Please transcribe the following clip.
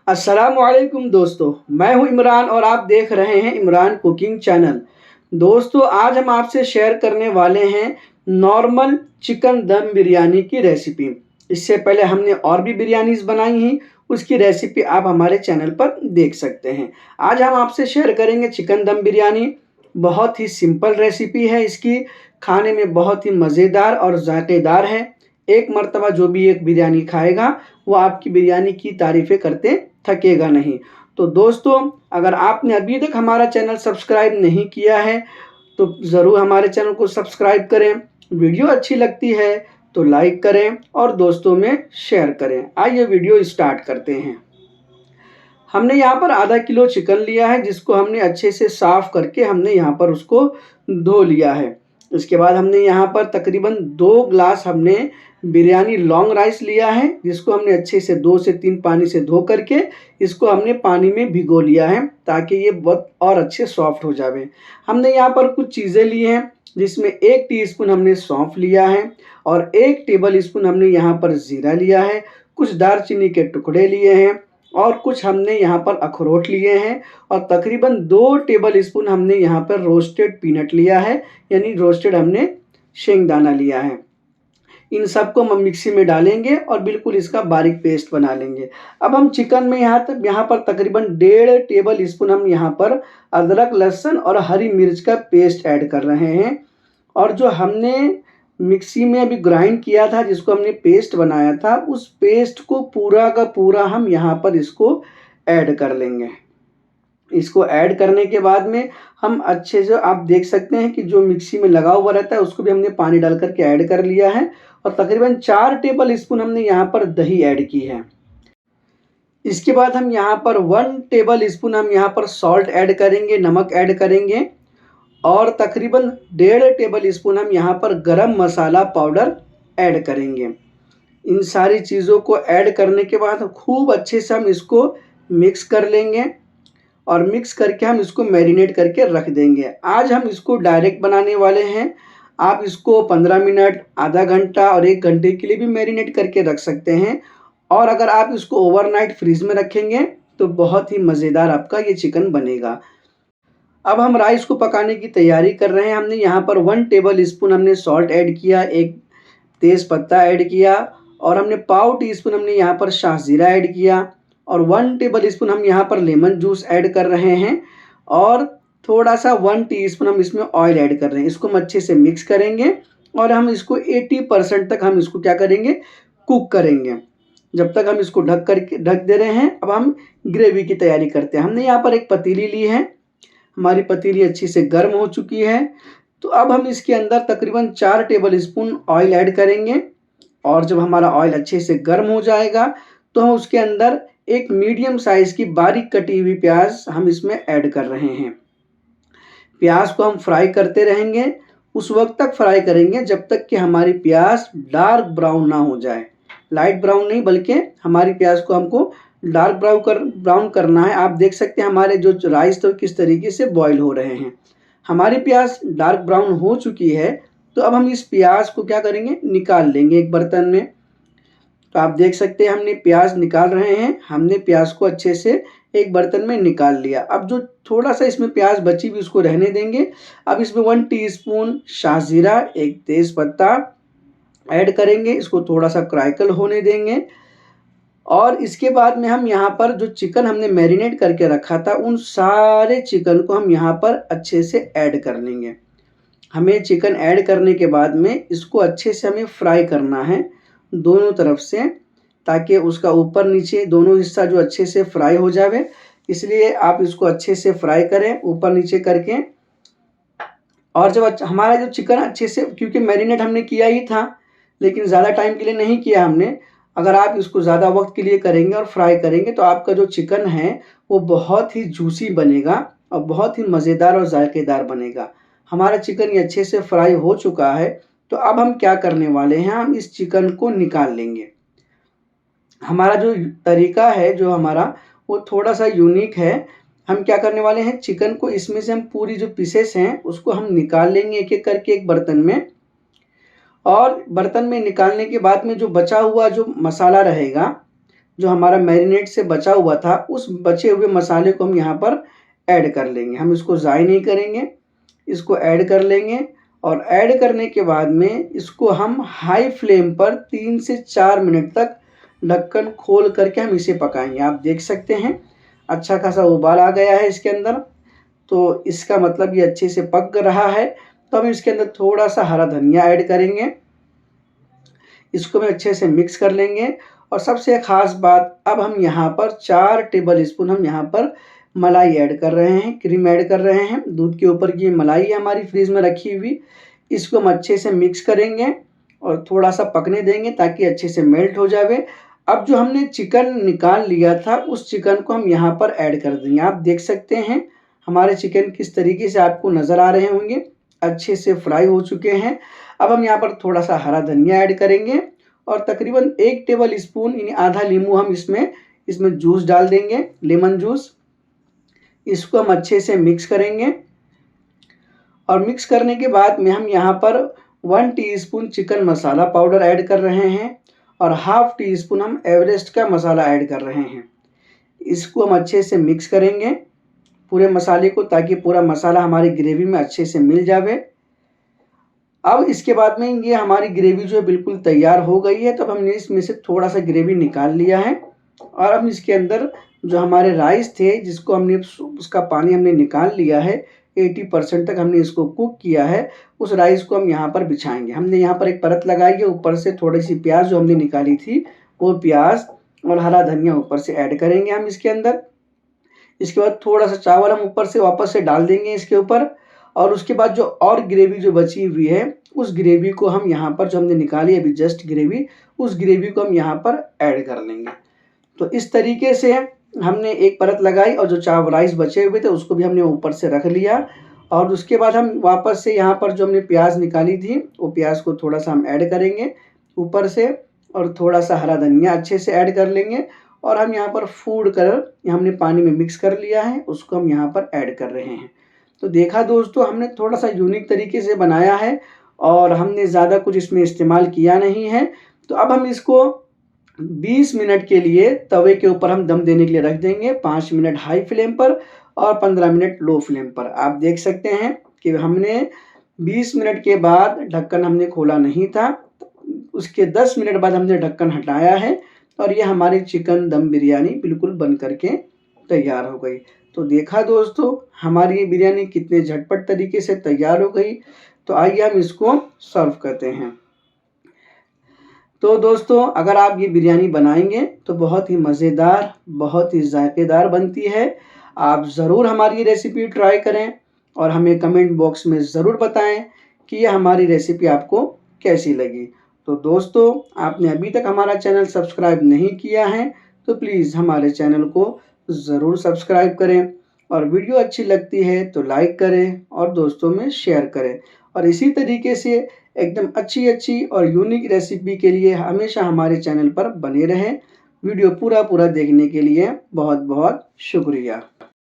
अस्सलामुअलैकुम दोस्तों, मैं हूं इमरान और आप देख रहे हैं इमरान कुकिंग चैनल। दोस्तों, आज हम आपसे शेयर करने वाले हैं नॉर्मल चिकन दम बिरयानी की रेसिपी। इससे पहले हमने और भी बिरयानीज बनाई हैं, उसकी रेसिपी आप हमारे चैनल पर देख सकते हैं। आज हम आपसे शेयर करेंगे चिकन दम बिरयानी। बहुत ही सिंपल रेसिपी है इसकी, खाने में बहुत ही मज़ेदार और जायकेदार है। एक मर्तबा जो भी एक बिरयानी खाएगा वो आपकी बिरयानी की तारीफ़ें करते थकेगा नहीं। तो दोस्तों, अगर आपने अभी तक हमारा चैनल सब्सक्राइब नहीं किया है तो ज़रूर हमारे चैनल को सब्सक्राइब करें। वीडियो अच्छी लगती है तो लाइक करें और दोस्तों में शेयर करें। आइए वीडियो स्टार्ट करते हैं। हमने यहाँ पर आधा किलो चिकन लिया है, जिसको हमने अच्छे से साफ़ करके हमने यहाँ पर उसको धो लिया है। इसके बाद हमने यहाँ पर तकरीबन 2 ग्लास हमने बिरयानी लॉन्ग राइस लिया है, जिसको हमने अच्छे से 2 से 3 पानी से धो करके इसको हमने पानी में भिगो लिया है, ताकि ये बहुत और अच्छे सॉफ्ट हो जावे। हमने यहाँ पर कुछ चीज़ें ली हैं, जिसमें 1 टीस्पून हमने सौंफ लिया है और 1 टेबल स्पून हमने यहाँ पर ज़ीरा लिया है, कुछ दालचीनी के टुकड़े लिए हैं और कुछ हमने यहाँ पर अखरोट लिए हैं और तकरीबन 2 टेबल स्पून हमने यहाँ पर रोस्टेड पीनट लिया है, यानी रोस्टेड हमने शेंगदाना लिया है। इन सबको हम मिक्सी में डालेंगे और बिल्कुल इसका बारीक पेस्ट बना लेंगे। अब हम चिकन में यहाँ पर तकरीबन 1.5 टेबल स्पून हम यहाँ पर अदरक, लहसुन और हरी मिर्च का पेस्ट ऐड कर रहे हैं। और जो हमने मिक्सी में अभी ग्राइंड किया था, जिसको हमने पेस्ट बनाया था, उस पेस्ट को पूरा का पूरा हम यहाँ पर इसको ऐड कर लेंगे। इसको ऐड करने के बाद में हम अच्छे से, आप देख सकते हैं कि जो मिक्सी में लगा हुआ रहता है उसको भी हमने पानी डाल करके ऐड कर लिया है और तकरीबन 4 टेबल स्पून हमने यहाँ पर दही ऐड की है। इसके बाद हम यहाँ पर 1 टेबल स्पून हम यहाँ पर सॉल्ट ऐड करेंगे, नमक ऐड करेंगे और तकरीबन 1.5 टेबल स्पून हम यहाँ पर गरम मसाला पाउडर ऐड करेंगे। इन सारी चीज़ों को ऐड करने के बाद खूब अच्छे से हम इसको मिक्स कर लेंगे और मिक्स करके हम इसको मैरिनेट करके रख देंगे। आज हम इसको डायरेक्ट बनाने वाले हैं। आप इसको 15 मिनट, आधा घंटा और 1 घंटे के लिए भी मैरिनेट करके रख सकते हैं। और अगर आप इसको ओवरनाइट फ्रीज में रखेंगे तो बहुत ही मज़ेदार आपका ये चिकन बनेगा। अब हम राइस को पकाने की तैयारी कर रहे हैं। हमने यहाँ पर 1 टेबल स्पून हमने सॉल्ट ऐड किया, 1 तेज़ पत्ता ऐड किया और हमने पाव टीस्पून हमने यहाँ पर शाहजीरा ऐड किया और 1 टेबल स्पून हम यहाँ पर लेमन जूस ऐड कर रहे हैं और थोड़ा सा 1 टीस्पून हम इसमें ऑयल ऐड कर रहे हैं। इसको हम अच्छे से मिक्स करेंगे और हम इसको 80% तक हम इसको क्या करेंगे, कुक करेंगे। जब तक हम इसको ढक दे रहे हैं, अब हम ग्रेवी की तैयारी करते हैं। हमने यहाँ पर एक पतीली ली है, हमारी पतीली अच्छी से गर्म हो चुकी है। तो अब हम इसके अंदर तकरीबन 4 टेबल स्पून ऑयल ऐड करेंगे और जब हमारा ऑयल अच्छे से गर्म हो जाएगा तो हम उसके अंदर एक मीडियम साइज़ की बारीक कटी हुई प्याज हम इसमें ऐड कर रहे हैं। प्याज को हम फ्राई करते रहेंगे, उस वक्त तक फ्राई करेंगे जब तक कि हमारी प्याज डार्क ब्राउन ना हो जाए। लाइट ब्राउन नहीं, बल्कि हमारी प्याज को हमको डार्क ब्राउन करना है। आप देख सकते हैं हमारे जो राइस तो किस तरीके से बॉईल हो रहे हैं। हमारी प्याज डार्क ब्राउन हो चुकी है, तो अब हम इस प्याज को क्या करेंगे, निकाल लेंगे एक बर्तन में। तो आप देख सकते हैं हमने प्याज निकाल रहे हैं। हमने प्याज को अच्छे से एक बर्तन में निकाल लिया। अब जो थोड़ा सा इसमें प्याज बची हुई उसको रहने देंगे। अब इसमें 1 टीस्पून शाहजीरा, 1 तेज़ पत्ता ऐड करेंगे, इसको थोड़ा सा क्रैकल होने देंगे और इसके बाद में हम यहाँ पर जो चिकन हमने मैरिनेट करके रखा था, उन सारे चिकन को हम यहाँ पर अच्छे से ऐड कर लेंगे। हमें चिकन ऐड करने के बाद में इसको अच्छे से हमें फ्राई करना है दोनों तरफ से, ताकि उसका ऊपर नीचे दोनों हिस्सा जो अच्छे से फ्राई हो जावे। इसलिए आप इसको अच्छे से फ्राई करें ऊपर नीचे करके। और जब हमारा जो चिकन अच्छे से, क्योंकि मैरिनेट हमने किया ही था लेकिन ज़्यादा टाइम के लिए नहीं किया हमने, अगर आप इसको ज़्यादा वक्त के लिए करेंगे और फ्राई करेंगे तो आपका जो चिकन है वो बहुत ही जूसी बनेगा और बहुत ही मज़ेदार और जायकेदार बनेगा। हमारा चिकन ये अच्छे से फ्राई हो चुका है। तो अब हम क्या करने वाले हैं, हम इस चिकन को निकाल लेंगे। हमारा जो तरीका है जो हमारा, वो थोड़ा सा यूनिक है। हम क्या करने वाले हैं, चिकन को इसमें से हम पूरी जो पीसेस हैं उसको हम निकाल लेंगे एक एक करके एक बर्तन में। और बर्तन में निकालने के बाद में जो बचा हुआ जो मसाला रहेगा, जो हमारा मैरिनेट से बचा हुआ था उस बचे हुए मसाले को हम यहाँ पर ऐड कर लेंगे। हम इसको ज़ाय नहीं करेंगे, इसको ऐड कर लेंगे और ऐड करने के बाद में इसको हम हाई फ्लेम पर 3 से 4 मिनट तक ढक्कन खोल करके हम इसे पकाएंगे। आप देख सकते हैं अच्छा खासा उबाल आ गया है इसके अंदर, तो इसका मतलब ये अच्छे से पक रहा है। तो हम इसके अंदर थोड़ा सा हरा धनिया ऐड करेंगे, इसको भी अच्छे से मिक्स कर लेंगे। और सबसे ख़ास बात, अब हम यहाँ पर 4 टेबल स्पून हम यहाँ पर मलाई ऐड कर रहे हैं, क्रीम ऐड कर रहे हैं। दूध के ऊपर की मलाई है हमारी फ्रीज में रखी हुई, इसको हम अच्छे से मिक्स करेंगे और थोड़ा सा पकने देंगे ताकि अच्छे से मेल्ट हो जावे। अब जो हमने चिकन निकाल लिया था उस चिकन को हम यहाँ पर ऐड कर देंगे। आप देख सकते हैं हमारे चिकन किस तरीके से आपको नज़र आ रहे होंगे, अच्छे से फ्राई हो चुके हैं। अब हम यहाँ पर थोड़ा सा हरा धनिया ऐड करेंगे और तकरीबन 1 टेबल स्पून यानी आधा नींबू हम इसमें जूस डाल देंगे, लेमन जूस। इसको हम अच्छे से मिक्स करेंगे और मिक्स करने के बाद में हम यहाँ पर 1 टीस्पून चिकन मसाला पाउडर ऐड कर रहे हैं और हाफ टी स्पून हम एवरेस्ट का मसाला ऐड कर रहे हैं। इसको हम अच्छे से मिक्स करेंगे पूरे मसाले को, ताकि पूरा मसाला हमारी ग्रेवी में अच्छे से मिल जावे। अब इसके बाद में ये हमारी ग्रेवी जो है बिल्कुल तैयार हो गई है। तो अब हमने इसमें से थोड़ा सा ग्रेवी निकाल लिया है और अब इसके अंदर जो हमारे राइस थे जिसको हमने उसका पानी हमने निकाल लिया है, 80% तक हमने इसको कुक किया है, उस राइस को हम यहाँ पर बिछाएंगे। हमने यहाँ पर एक परत लगाई है, ऊपर से थोड़ी सी प्याज जो हमने निकाली थी वो प्याज और हरा धनिया ऊपर से ऐड करेंगे हम इसके अंदर। इसके बाद थोड़ा सा चावल हम ऊपर से वापस से डाल देंगे इसके ऊपर और उसके बाद जो और ग्रेवी जो बची हुई है उस ग्रेवी को हम यहाँ पर जो हमने निकाली अभी जस्ट ग्रेवी, उस ग्रेवी को हम यहाँ पर ऐड कर लेंगे। तो इस तरीके से हमने एक परत लगाई और जो चावल राइस बचे हुए थे उसको भी हमने ऊपर से रख लिया और उसके बाद हम वापस से यहाँ पर जो हमने प्याज निकाली थी वो प्याज को थोड़ा सा हम ऐड करेंगे ऊपर से और थोड़ा सा हरा धनिया अच्छे से ऐड कर लेंगे और हम यहाँ पर फूड कलर हमने पानी में मिक्स कर लिया है, उसको हम यहाँ पर ऐड कर रहे हैं। तो देखा दोस्तों, हमने थोड़ा सा यूनिक तरीके से बनाया है और हमने ज़्यादा कुछ इसमें इस्तेमाल किया नहीं है। तो अब हम इसको 20 मिनट के लिए तवे के ऊपर हम दम देने के लिए रख देंगे, 5 मिनट हाई फ्लेम पर और 15 मिनट लो फ्लेम पर। आप देख सकते हैं कि हमने 20 मिनट के बाद ढक्कन हमने खोला नहीं था, उसके 10 मिनट बाद हमने ढक्कन हटाया है और ये हमारी चिकन दम बिरयानी बिल्कुल बन करके तैयार हो गई। तो देखा दोस्तों, हमारी ये बिरयानी कितने झटपट तरीके से तैयार हो गई। तो आइए हम इसको सर्व करते हैं। तो दोस्तों, अगर आप ये बिरयानी बनाएंगे तो बहुत ही मज़ेदार, बहुत ही जायकेदार बनती है। आप ज़रूर हमारी ये रेसिपी ट्राई करें और हमें कमेंट बॉक्स में ज़रूर बताएं कि ये हमारी रेसिपी आपको कैसी लगी। तो दोस्तों, आपने अभी तक हमारा चैनल सब्सक्राइब नहीं किया है तो प्लीज़ हमारे चैनल को ज़रूर सब्सक्राइब करें और वीडियो अच्छी लगती है तो लाइक करें और दोस्तों में शेयर करें। और इसी तरीके से एकदम अच्छी और यूनिक रेसिपी के लिए हमेशा हमारे चैनल पर बने रहें। वीडियो पूरा देखने के लिए बहुत बहुत शुक्रिया।